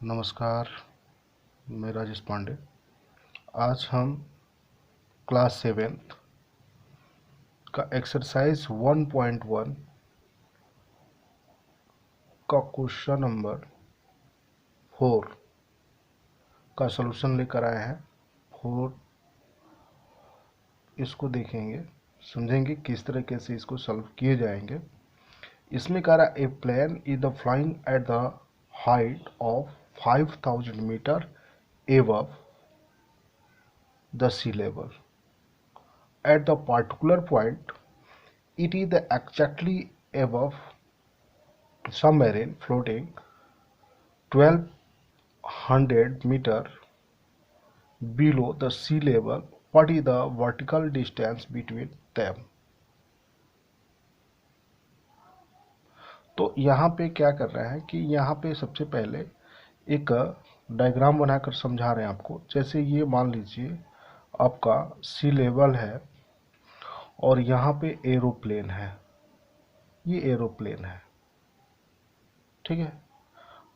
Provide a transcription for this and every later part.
नमस्कार, मैं राजेश पांडे। आज हम क्लास 7th का एक्सरसाइज 1.1 का क्वेश्चन नंबर 4 का सलूशन लेकर आए हैं। 4 इसको देखेंगे, समझेंगे किस तरीके से इसको सॉल्व किए जाएंगे। इसमें कह रहा है a plane is the flying at the height of 5000 meter above the sea level at the particular point. It is exactly above submarine floating 1200 meter below the sea level. What is the vertical distance between them? तो यहाँ पे क्या कर रहा है कि यहाँ पे सबसे पहले एक डायग्राम बनाकर समझा रहे हैं आपको। जैसे ये मान लीजिए आपका सी लेवल है और यहाँ पे एरोप्लेन है, ये एरोप्लेन है, ठीक है।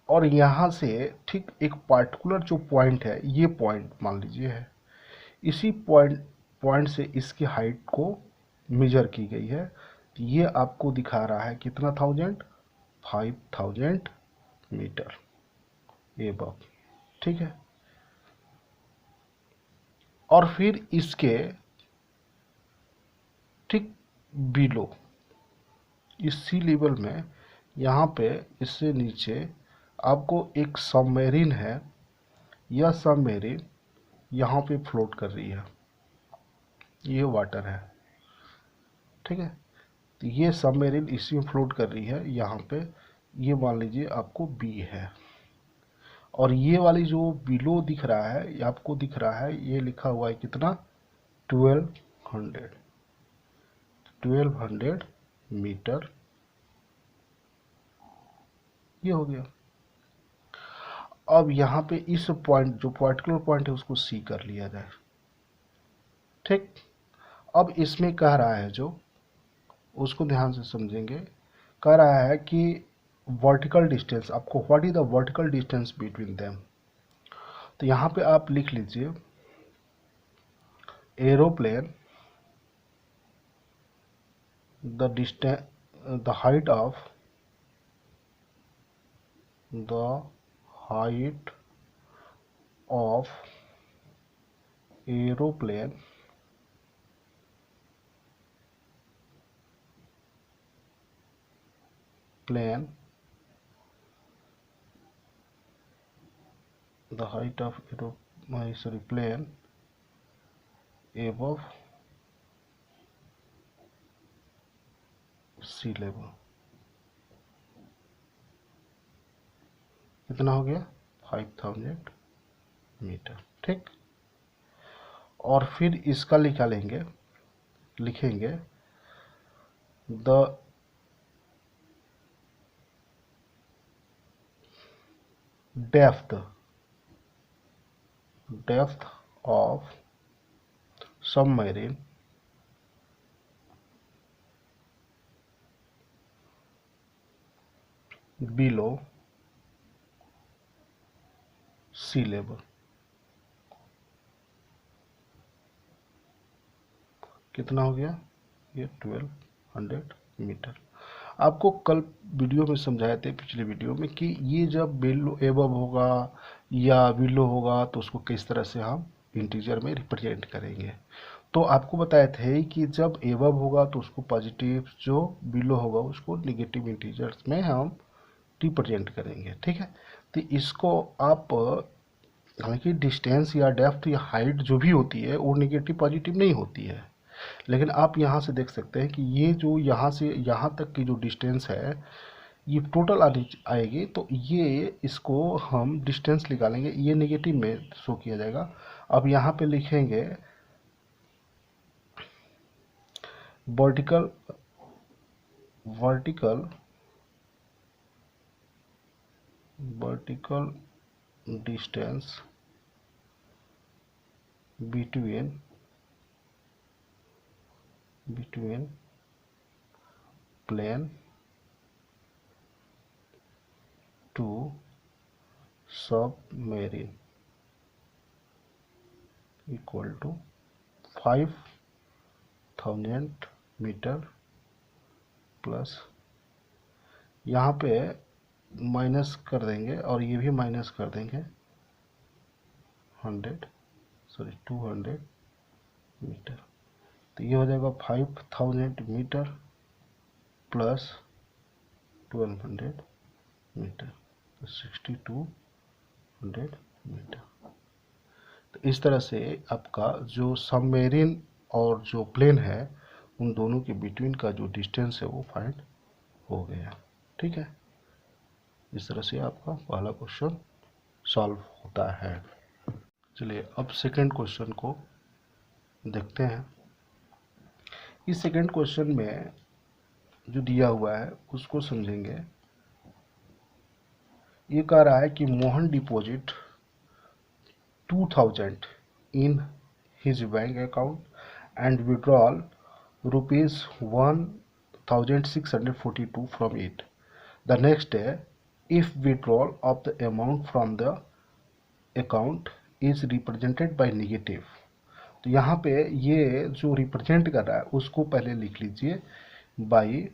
और यहाँ से ठीक एक पार्टिकुलर जो पॉइंट है, ये पॉइंट मान लीजिए है, इसी पॉइंट से इसकी हाइट को मेजर की गई है। तो ये आपको दिखा रहा है कितना 5000 मीटर एबव, ठीक है। और फिर इसके ठीक बिलो इस सी लेवल में यहाँ पे इससे नीचे आपको एक सबमरीन है। यह सबमरीन यहाँ पे फ्लोट कर रही है, ये वाटर है, ठीक है। तो ये सबमरीन इसी में फ्लोट कर रही है। यहाँ पे ये मान लीजिए आपको बी है, और ये वाली जो बिलो दिख रहा है, ये आपको दिख रहा है, ये लिखा हुआ है कितना 1200 मीटर। ये हो गया। अब यहाँ पे इस पॉइंट, जो पार्टिकुलर पॉइंट है, उसको सी कर लिया जाए, ठीक। अब इसमें कह रहा है, जो उसको ध्यान से समझेंगे, कह रहा है कि वर्टिकल डिस्टेंस, आपको what is the vertical distance between them. तो यहाँ पे आप लिख लीजिए aeroplane the distance, the height of aeroplane plane the height of plane above sea level कितना हो गया 5000 मीटर, ठीक। और फिर इसका निकालेंगे, लिखेंगे the depth of submarine below sea level कितना हो गया, ये 1200 मीटर। आपको कल वीडियो में समझाए थे, पिछले वीडियो में, कि ये जब बिलो एबव होगा या बिलो होगा तो उसको किस तरह से हम इंटीजर में रिप्रेजेंट करेंगे। तो आपको बताए थे कि जब एबव होगा तो उसको पॉजिटिव, जो बिलो होगा उसको निगेटिव इंटीजर्स में हम रिप्रेजेंट करेंगे, ठीक है। तो इसको आप, हालांकि डिस्टेंस या डेप्थ या हाइट जो भी होती है वो निगेटिव पॉजिटिव नहीं होती है, लेकिन आप यहाँ से देख सकते हैं कि ये जो यहाँ से यहाँ तक की जो डिस्टेंस है, ये टोटल आएगी। तो ये, इसको हम डिस्टेंस निकालेंगे, ये नेगेटिव में शो किया जाएगा। अब यहाँ पे लिखेंगे vertical distance between plane to submarine equal to 5000 metre plus, यहाँ पे माइनस कर देंगे और ये भी माइनस कर देंगे 200 मीटर, तो ये हो जाएगा 5000 मीटर प्लस 1200 मीटर, तो 6200 मीटर। तो इस तरह से आपका जो सबमेरीन और जो प्लेन है उन दोनों के बिटवीन का जो डिस्टेंस है वो फाइंड हो गया। ठीक है, इस तरह से आपका पहला क्वेश्चन सॉल्व होता है। चलिए अब सेकंड क्वेश्चन को देखते हैं। इस सेकंड क्वेश्चन में जो दिया हुआ है उसको समझेंगे। ये कह रहा है कि Mohan deposit 2000 in his bank account and withdrawal rupees 1642 from it. The next day, if withdrawal of the amount from the account is represented by negative, तो यहाँ पे ये जो रिप्रेजेंट कर रहा है उसको पहले लिख लीजिए by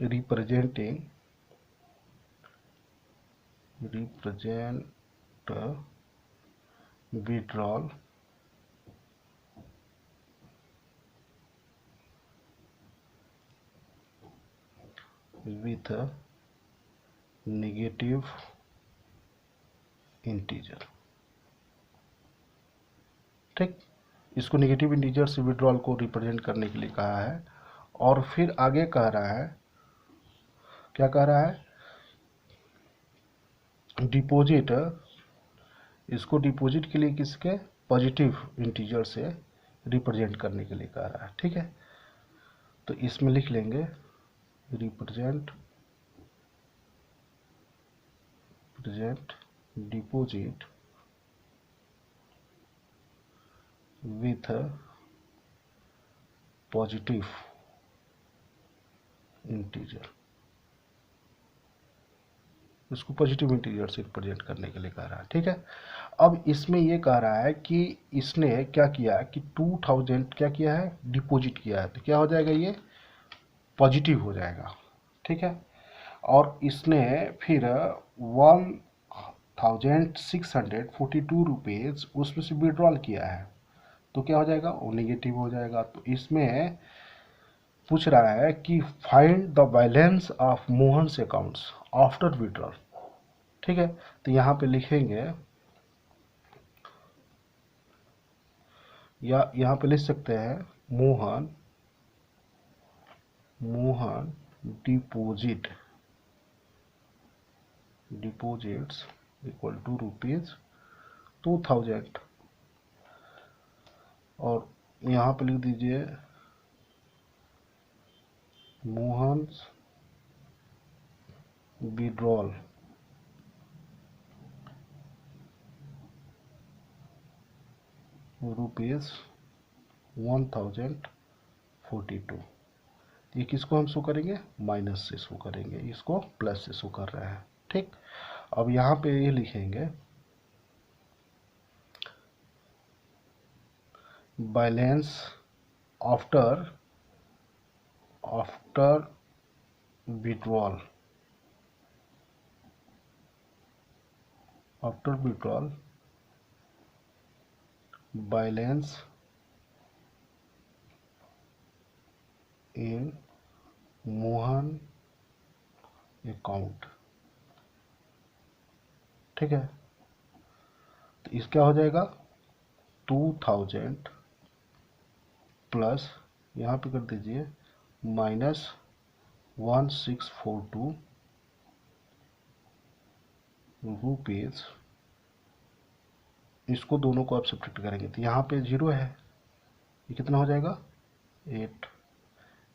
represent withdrawal with a negative integer. ठीक, इसको नेगेटिव इंटीजर से विड्रॉल को रिप्रेजेंट करने के लिए कहा है। और फिर आगे कह रहा है, क्या कह रहा है, डिपॉजिट, इसको डिपॉजिट के लिए किसके पॉजिटिव इंटीजर से रिप्रेजेंट करने के लिए कह रहा है। ठीक है, तो इसमें लिख लेंगे represent deposit with positive integer, इसको पॉजिटिव इंटीजर से रिप्रेजेंट करने के लिए कह रहा है। ठीक है, अब इसमें ये कह रहा है कि इसने क्या किया कि 2000 क्या किया है, डिपॉजिट किया है, तो क्या हो जाएगा, ये पॉजिटिव हो जाएगा। ठीक है, और इसने फिर 1642 रुपीज़ उसमें से विड्रॉल किया है, तो क्या हो जाएगा, वो नेगेटिव हो जाएगा। तो इसमें पूछ रहा है कि find the balance of Mohan's accounts after withdrawal. ठीक है, तो यहाँ पे लिखेंगे, या यहाँ पे लिख सकते हैं मोहन डिपॉजिट्स इक्वल टू ₹2000, और यहाँ पे लिख दीजिए मोहन्स विड्रॉल ₹1042। ये किसको हम शो करेंगे, माइनस से शो करेंगे, इसको प्लस से शो कर रहे हैं। ठीक, अब यहाँ पे ये लिखेंगे बैलेंस आफ्टर विड्रॉल बैलेंस इन मोहन अकाउंट। ठीक है, तो इस क्या हो जाएगा 2000 प्लस, यहाँ पे कर दीजिए -1642 रुपीज़, इसको दोनों को आप सब्ट्रैक्ट करेंगे तो यहाँ पे 0 है, ये कितना हो जाएगा 8,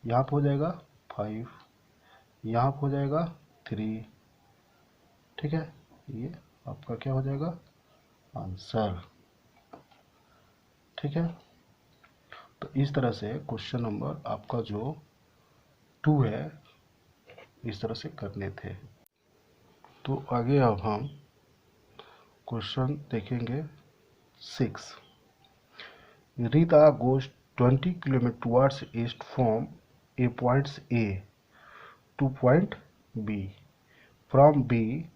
यहाँ पे हो जाएगा 5, यहाँ पे हो जाएगा 3। ठीक है, ये आपका क्या हो जाएगा आंसर। ठीक है, तो इस तरह से क्वेश्चन नंबर आपका जो 2 है इस तरह से करने थे। तो आगे अब हम क्वेश्चन देखेंगे 6. Rita goes 20 km towards east from a point A to point B. From B,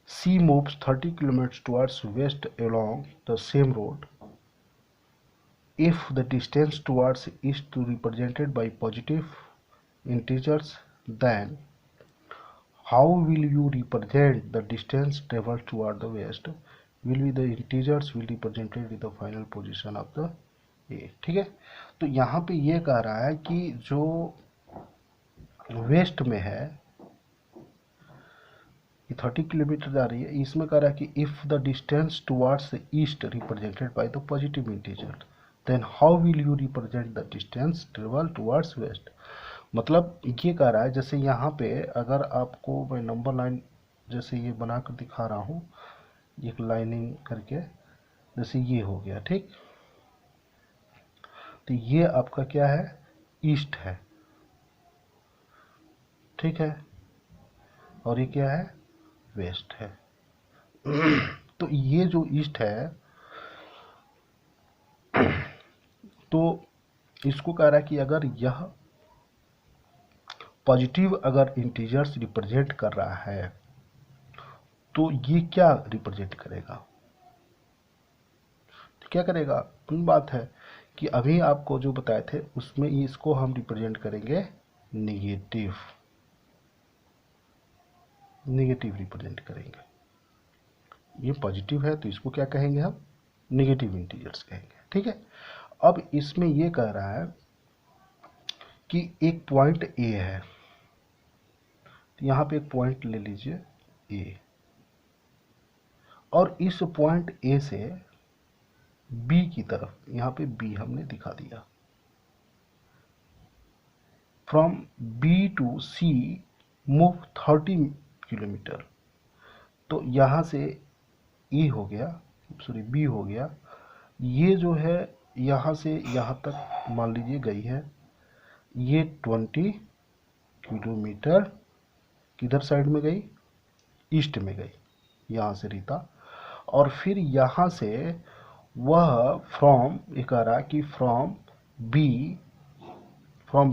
she moves 30 km towards west along the same road. If the distance towards east is represented by positive integers, then how will you represent the distance traveled toward the west? Will be the integers will represented with the final position of the A. ठीक है, तो यहाँ पे ये कह रहा है कि जो वेस्ट में है ये 30 किलोमीटर जा रही है, इसमें कह रहा है कि if the distance towards east represented by the positive integer then how will you represent the distance travel towards west. मतलब ये कह रहा है जैसे यहाँ पे अगर आपको मैं नंबर लाइन जैसे ये बना कर दिखा रहा हूँ एक लाइनिंग करके, जैसे ये हो गया, ठीक, तो ये आपका क्या है, ईस्ट है, ठीक है, और ये क्या है, वेस्ट है. तो ये जो ईस्ट है तो इसको कह रहा है कि अगर यह पॉजिटिव अगर इंटीजर्स रिप्रेजेंट कर रहा है तो ये क्या रिप्रेजेंट करेगा, तो क्या करेगा, बात है कि अभी आपको जो बताए थे उसमें इसको हम रिप्रेजेंट करेंगे निगेटिव, निगेटिव रिप्रेजेंट करेंगे. ये पॉजिटिव है तो इसको क्या कहेंगे हम, निगेटिव इंटीजर्स कहेंगे, ठीक है. अब इसमें ये कह रहा है कि एक पॉइंट ए है, तो यहाँ पे एक पॉइंट ले लीजिए ए, और इस पॉइंट ए से बी की तरफ, यहाँ पे बी हमने दिखा दिया, from B to C move 30 kilometre. तो यहाँ से ई हो गया, सॉरी बी हो गया, ये जो है यहाँ से यहाँ तक मान लीजिए गई है, ये 20 किलोमीटर किधर साइड में गई, ईस्ट में गई, यहाँ से रीता. और फिर यहाँ से वह फ्रॉम, ये कह रहा कि from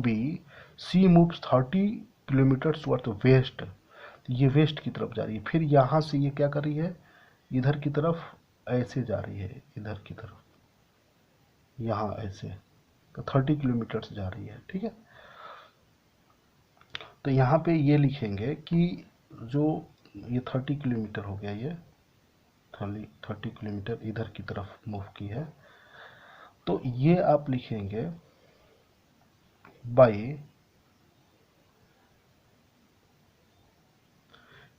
B C moves 30 kilometre towards west. ये वेस्ट की तरफ जा रही है. फिर यहाँ से ये क्या कर रही है, इधर की तरफ ऐसे जा रही है, इधर की तरफ, यहाँ ऐसे, तो 30 किलोमीटर से जा रही है, ठीक है. तो यहाँ पे ये लिखेंगे कि जो ये 30 किलोमीटर हो गया, ये 30 किलोमीटर इधर की तरफ मूव की है, तो ये आप लिखेंगे bye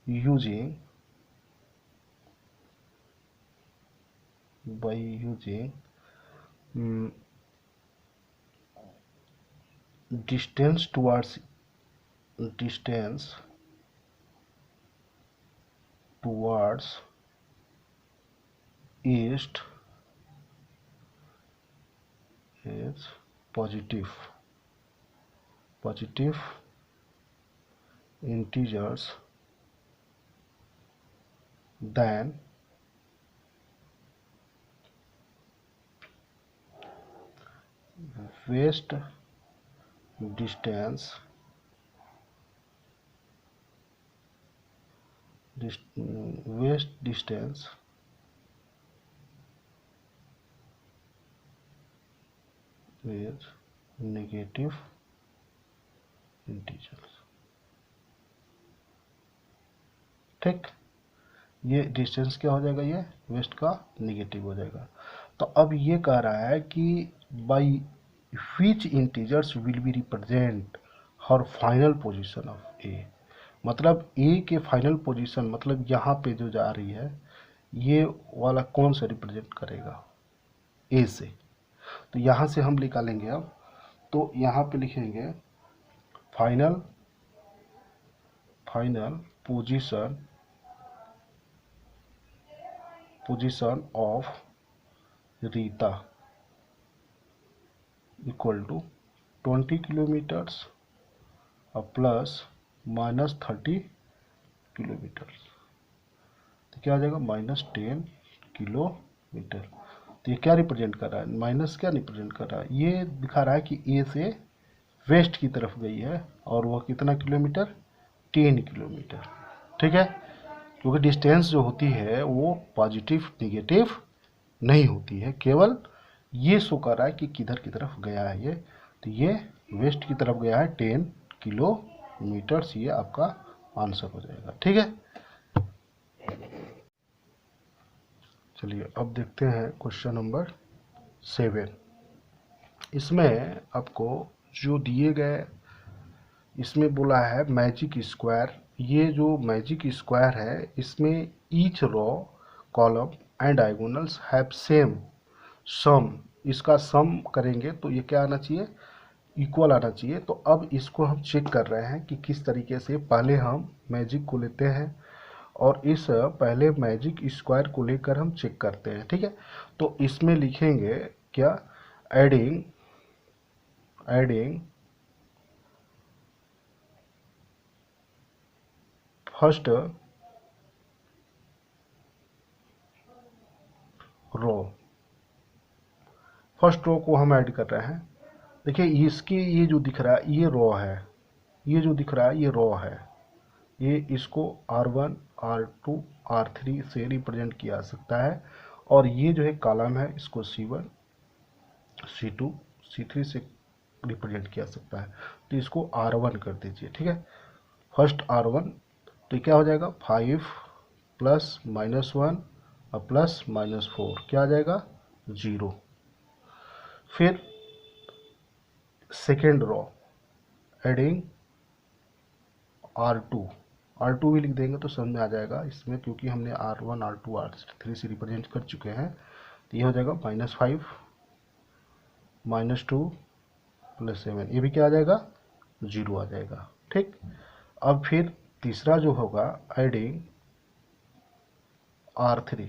using distance towards east is positive integers, then waste distance is negative integers, ठीक. ये डिस्टेंस क्या हो जाएगा, ये वेस्ट का निगेटिव हो जाएगा. तो अब ये कह रहा है कि by which integers will be represent her final position of A. मतलब ए के फाइनल पोजीशन, मतलब यहाँ पे जो जा रही है ये वाला कौन सा रिप्रेजेंट करेगा, ए से. तो यहाँ से हम निकालेंगे अब, तो यहाँ पे लिखेंगे final position of Rita equal to 20 kilometres और प्लस माइनस 30 किलोमीटर्स. तो क्या आ जाएगा -10 किलोमीटर। तो ये क्या रिप्रेजेंट कर रहा है, माइनस क्या रिप्रेजेंट कर रहा है, ये दिखा रहा है कि ए से वेस्ट की तरफ गई है और वह कितना किलोमीटर, 10 किलोमीटर। ठीक है, क्योंकि डिस्टेंस जो होती है वो पॉजिटिव निगेटिव नहीं होती है, केवल ये शो कर रहा है कि किधर की तरफ गया है ये। तो ये वेस्ट की तरफ गया है 10 किलोमीटर, ये आपका आंसर हो जाएगा। ठीक है, चलिए अब देखते हैं क्वेश्चन नंबर 7। इसमें आपको जो दिए गए, इसमें बोला है मैजिक स्क्वायर। ये जो मैजिक स्क्वायर है इसमें each row column and diagonals have same sum, इसका सम करेंगे तो ये क्या आना चाहिए, इक्वल आना चाहिए। तो अब इसको हम चेक कर रहे हैं कि किस तरीके से। पहले हम मैजिक को लेते हैं और इस पहले मैजिक स्क्वायर को लेकर हम चेक करते हैं। ठीक है, तो इसमें लिखेंगे क्या, adding first row, first row को हम ऐड कर रहे हैं। देखिए इसकी ये जो दिख रहा है ये रो है, ये जो दिख रहा है ये रो है, ये इसको R1 R2 R3 से रिप्रेजेंट किया जा सकता है। और ये जो है कॉलम है इसको C1 C2 C3 से रिप्रेजेंट किया जा सकता है। तो इसको R1 कर दीजिए। ठीक है, फर्स्ट R1, तो क्या हो जाएगा 5 प्लस -1 और प्लस -4 क्या आ जाएगा 0। फिर सेकेंड रो एडिंग R2 भी लिख देंगे तो समझ में आ जाएगा इसमें, क्योंकि हमने R1 R2 R3 से रिप्रेजेंट कर चुके हैं। तो ये हो जाएगा -5 -2 प्लस 7, ये भी क्या आ जाएगा 0 आ जाएगा। ठीक, अब फिर तीसरा जो होगा एडिंग R3,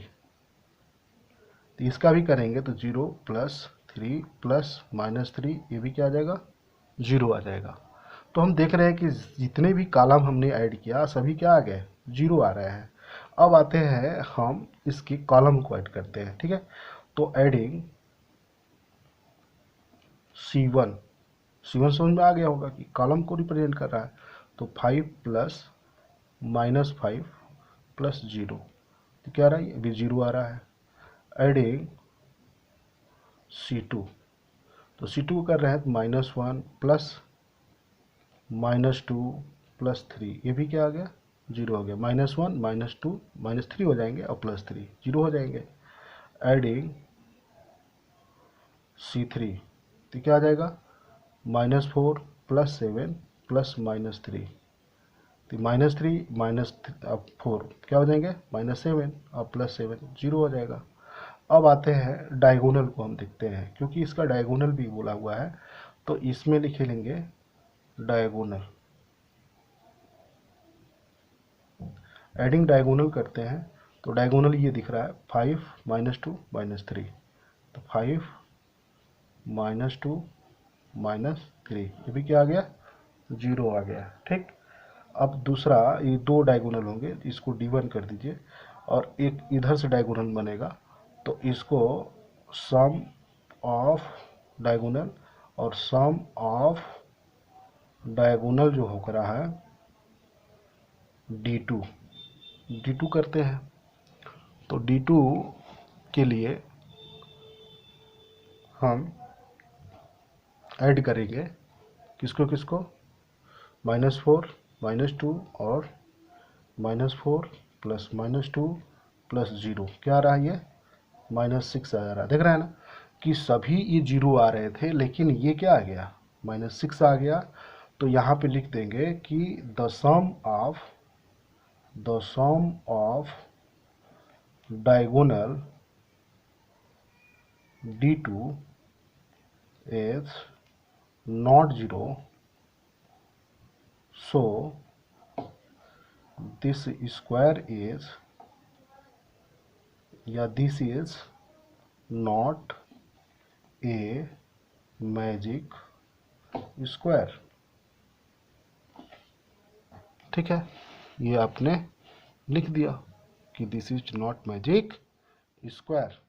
तो इसका भी करेंगे तो 0 प्लस 3 प्लस -3, ये भी क्या आ जाएगा 0 आ जाएगा। तो हम देख रहे हैं कि जितने भी कॉलम हमने ऐड किया सभी क्या आ गए 0 आ रहे हैं। अब आते हैं हम इसके कॉलम को ऐड करते हैं। ठीक है, तो एडिंग C1 समझ में आ गया होगा कि कॉलम को रिप्रेजेंट कर रहा है। तो 5 प्लस -5 प्लस 0, तो क्या आ रहा है अभी 0 आ रहा है। एडिंग C2, तो C2 को कर रहे हैं -1 प्लस -2 प्लस 3, ये भी क्या आ गया 0 हो गया। -1 -2 -3 हो जाएंगे और +3 0 हो जाएंगे। एडिंग C3, तो क्या आ जाएगा -4 प्लस 7 प्लस -3, तो -3 -4 क्या हो जाएंगे -7 और +7 0 हो जाएगा। अब आते हैं डायगोनल को हम देखते हैं, क्योंकि इसका डायगोनल भी बोला हुआ है। तो इसमें लिखे लेंगे डायगोनल, एडिंग डायगोनल करते हैं। तो डायगोनल ये दिख रहा है 5 -2 -3, तो 5 -2 -3, ये भी क्या आ गया 0 आ गया। ठीक, अब दूसरा ये दो डायगोनल होंगे, इसको D1 कर दीजिए और एक इधर से डायगोनल बनेगा। तो इसको सम ऑफ डायगोनल और सम ऑफ डायगोनल जो हो रहा है D2 करते हैं। तो D2 के लिए हम ऐड करेंगे किसको किसको, -4 -2 और -4 प्लस -2 प्लस 0, क्या आ रहा है ये -6 आ रहा है। देख रहे हैं ना कि सभी ये 0 आ रहे थे, लेकिन ये क्या आ गया -6 आ गया। तो यहाँ पे लिख देंगे कि the sum of diagonal D2 is not 0, so this square is, या this is not a magic square. ठीक है, ये आपने लिख दिया कि this is not magic square.